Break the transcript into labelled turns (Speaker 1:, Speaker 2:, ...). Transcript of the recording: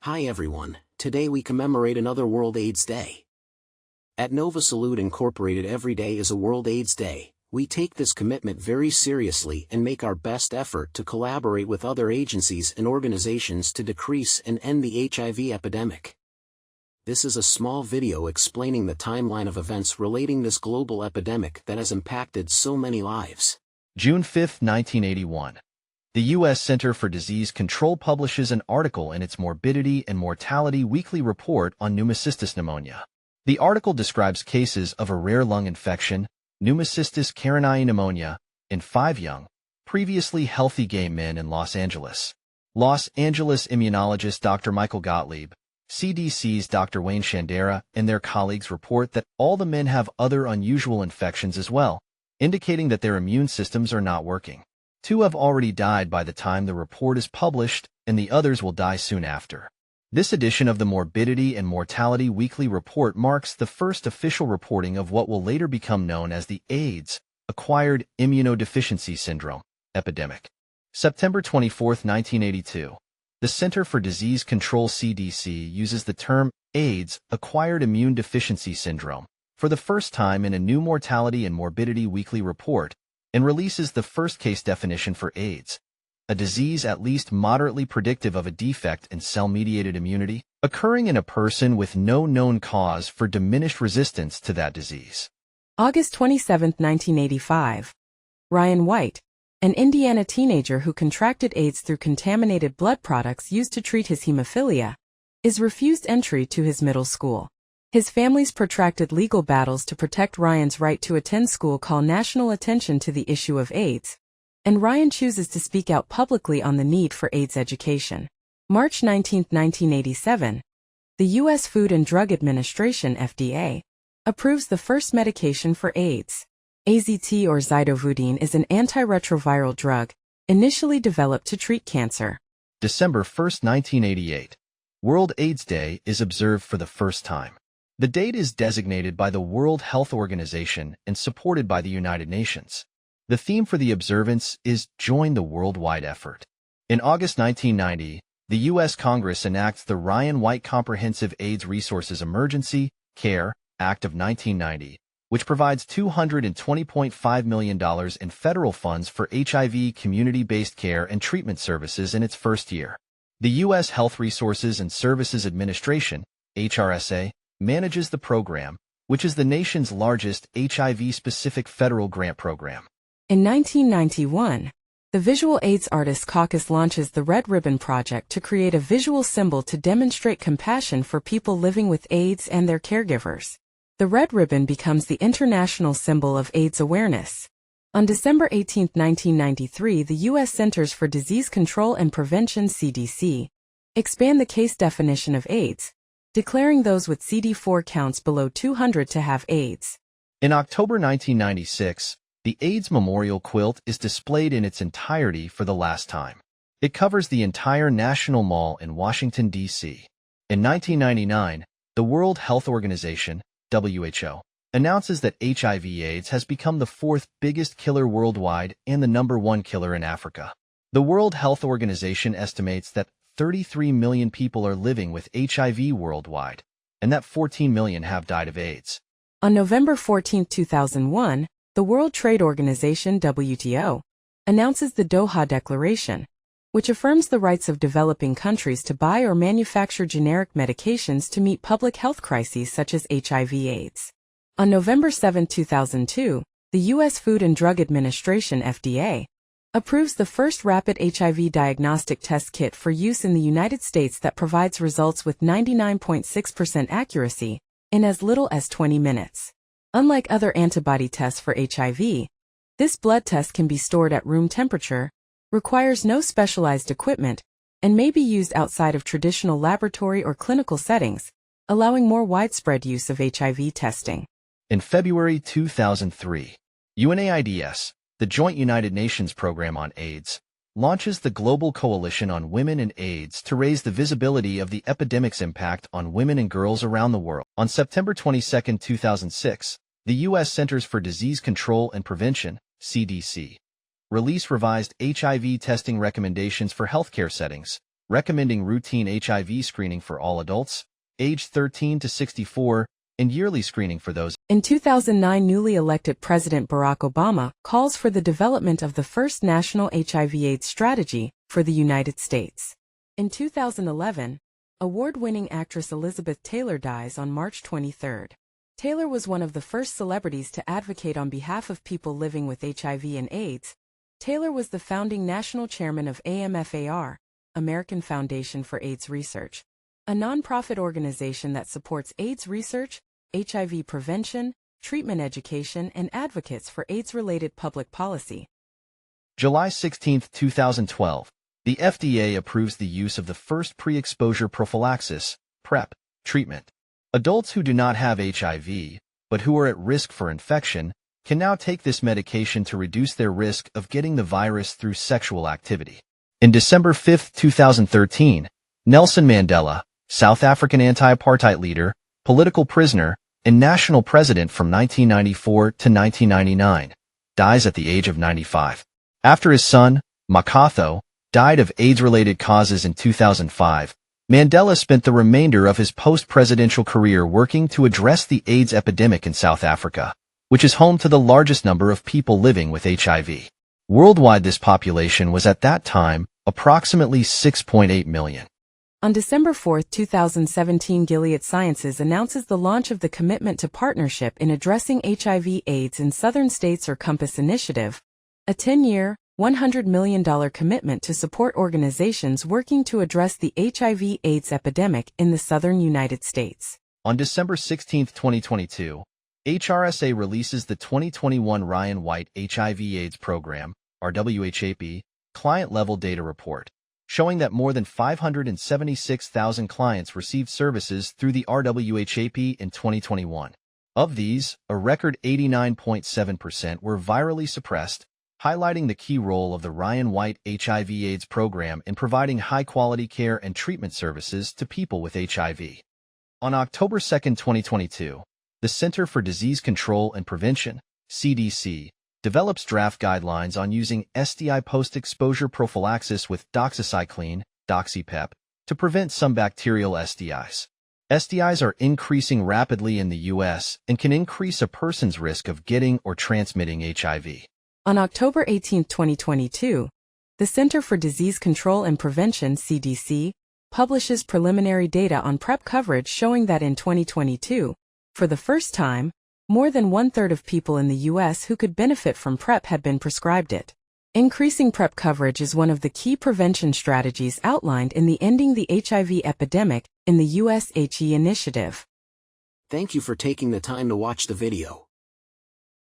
Speaker 1: Hi everyone, today we commemorate another World AIDS Day. At Nova Salute Incorporated, every day is a World AIDS Day. We take this commitment very seriously and make our best effort to collaborate with other agencies and organizations to decrease and end the HIV epidemic. This is a small video explaining the timeline of events relating this global epidemic that has impacted so many lives.
Speaker 2: June 5, 1981. The U.S. Center for Disease Control publishes an article in its Morbidity and Mortality Weekly Report on pneumocystis pneumonia. The article describes cases of a rare lung infection, pneumocystis carinii pneumonia, in 5 young, previously healthy gay men in Los Angeles. Los Angeles immunologist Dr. Michael Gottlieb, CDC's Dr. Wayne Shandera, and their colleagues report that all the men have other unusual infections as well, indicating that their immune systems are not working. 2 have already died by the time the report is published, and the others will die soon after. This edition of the Morbidity and Mortality Weekly Report marks the first official reporting of what will later become known as the AIDS, Acquired Immunodeficiency Syndrome, epidemic. September 24, 1982. The Center for Disease Control CDC uses the term AIDS, Acquired Immune Deficiency Syndrome, for the first time in a new Mortality and Morbidity Weekly Report, and releases the first case definition for AIDS, a disease at least moderately predictive of a defect in cell-mediated immunity, occurring in a person with no known cause for diminished resistance to that disease.
Speaker 3: August 27, 1985. Ryan White, an Indiana teenager who contracted AIDS through contaminated blood products used to treat his hemophilia, is refused entry to his middle school. His family's protracted legal battles to protect Ryan's right to attend school call national attention to the issue of AIDS, and Ryan chooses to speak out publicly on the need for AIDS education. March 19, 1987. The U.S. Food and Drug Administration (FDA) approves the first medication for AIDS. AZT or zidovudine is an antiretroviral drug, initially developed to treat cancer.
Speaker 2: December 1, 1988. World AIDS Day is observed for the first time. The date is designated by the World Health Organization and supported by the United Nations. The theme for the observance is Join the Worldwide Effort. In August 1990, the U.S. Congress enacts the Ryan White Comprehensive AIDS Resources Emergency Care Act of 1990, which provides $220.5 million in federal funds for HIV community-based care and treatment services in its first year. The U.S. Health Resources and Services Administration, HRSA, manages the program, which is the nation's largest HIV-specific federal grant program.
Speaker 3: In 1991, the Visual AIDS Artists Caucus launches the Red Ribbon Project to create a visual symbol to demonstrate compassion for people living with AIDS and their caregivers. The red ribbon becomes the international symbol of AIDS awareness. On December 18, 1993, the U.S. Centers for Disease Control and Prevention (CDC) expand the case definition of AIDS, declaring those with CD4 counts below 200 to have AIDS.
Speaker 2: In October 1996, the AIDS Memorial Quilt is displayed in its entirety for the last time. It covers the entire National Mall in Washington, D.C. In 1999, the World Health Organization, WHO, announces that HIV/AIDS has become the 4th biggest killer worldwide and the #1 killer in Africa. The World Health Organization estimates that 33 million people are living with HIV worldwide, and that 14 million have died of AIDS.
Speaker 3: On November 14, 2001, the World Trade Organization (WTO) announces the Doha Declaration, which affirms the rights of developing countries to buy or manufacture generic medications to meet public health crises such as HIV/AIDS. On November 7, 2002, the U.S. Food and Drug Administration (FDA) approves the first rapid HIV diagnostic test kit for use in the United States that provides results with 99.6% accuracy in as little as 20 minutes. Unlike other antibody tests for HIV, this blood test can be stored at room temperature, requires no specialized equipment, and may be used outside of traditional laboratory or clinical settings, allowing more widespread use of HIV testing.
Speaker 2: In February 2003, UNAIDS, the Joint United Nations Program on AIDS, launches the Global Coalition on Women and AIDS to raise the visibility of the epidemic's impact on women and girls around the world. On September 22, 2006, the U.S. Centers for Disease Control and Prevention, CDC, release revised HIV testing recommendations for healthcare settings, recommending routine HIV screening for all adults, aged 13 to 64, and yearly screening for those.
Speaker 3: In 2009, newly elected President Barack Obama calls for the development of the first national HIV/AIDS strategy for the United States. In 2011, award-winning actress Elizabeth Taylor dies on March 23. Taylor was one of the first celebrities to advocate on behalf of people living with HIV and AIDS. Taylor was the founding national chairman of AMFAR, American Foundation for AIDS Research, a nonprofit organization that supports AIDS research, HIV prevention, treatment education, and advocates for AIDS-related public policy.
Speaker 2: July 16, 2012, the FDA approves the use of the first pre-exposure prophylaxis, PrEP, treatment. Adults who do not have HIV, but who are at risk for infection, can now take this medication to reduce their risk of getting the virus through sexual activity. In December 5, 2013, Nelson Mandela, South African anti-apartheid leader, political prisoner, and national president from 1994 to 1999, dies at the age of 95. After his son, Makatho, died of AIDS-related causes in 2005, Mandela spent the remainder of his post-presidential career working to address the AIDS epidemic in South Africa, which is home to the largest number of people living with HIV. Worldwide, this population was at that time approximately 6.8 million.
Speaker 3: On December 4, 2017, Gilead Sciences announces the launch of the Commitment to Partnership in Addressing HIV/AIDS in Southern States, or COMPASS initiative, a 10-year, $100 million commitment to support organizations working to address the HIV/AIDS epidemic in the southern United States.
Speaker 2: On December 16, 2022, HRSA releases the 2021 Ryan White HIV/AIDS Program, RWHAP, client-level data report, showing that more than 576,000 clients received services through the RWHAP in 2021. Of these, a record 89.7% were virally suppressed, highlighting the key role of the Ryan White HIV/AIDS program in providing high-quality care and treatment services to people with HIV. On October 2, 2022, the Center for Disease Control and Prevention, CDC, develops draft guidelines on using STI post-exposure prophylaxis with doxycycline, doxypep, to prevent some bacterial STIs. STIs are increasing rapidly in the U.S. and can increase a person's risk of getting or transmitting HIV.
Speaker 3: On October 18, 2022, the Center for Disease Control and Prevention, CDC, publishes preliminary data on PrEP coverage showing that in 2022, for the first time, more than one-third of people in the U.S. who could benefit from PrEP had been prescribed it. Increasing PrEP coverage is one of the key prevention strategies outlined in the Ending the HIV Epidemic in the U.S. HE initiative.
Speaker 1: Thank you for taking the time to watch the video.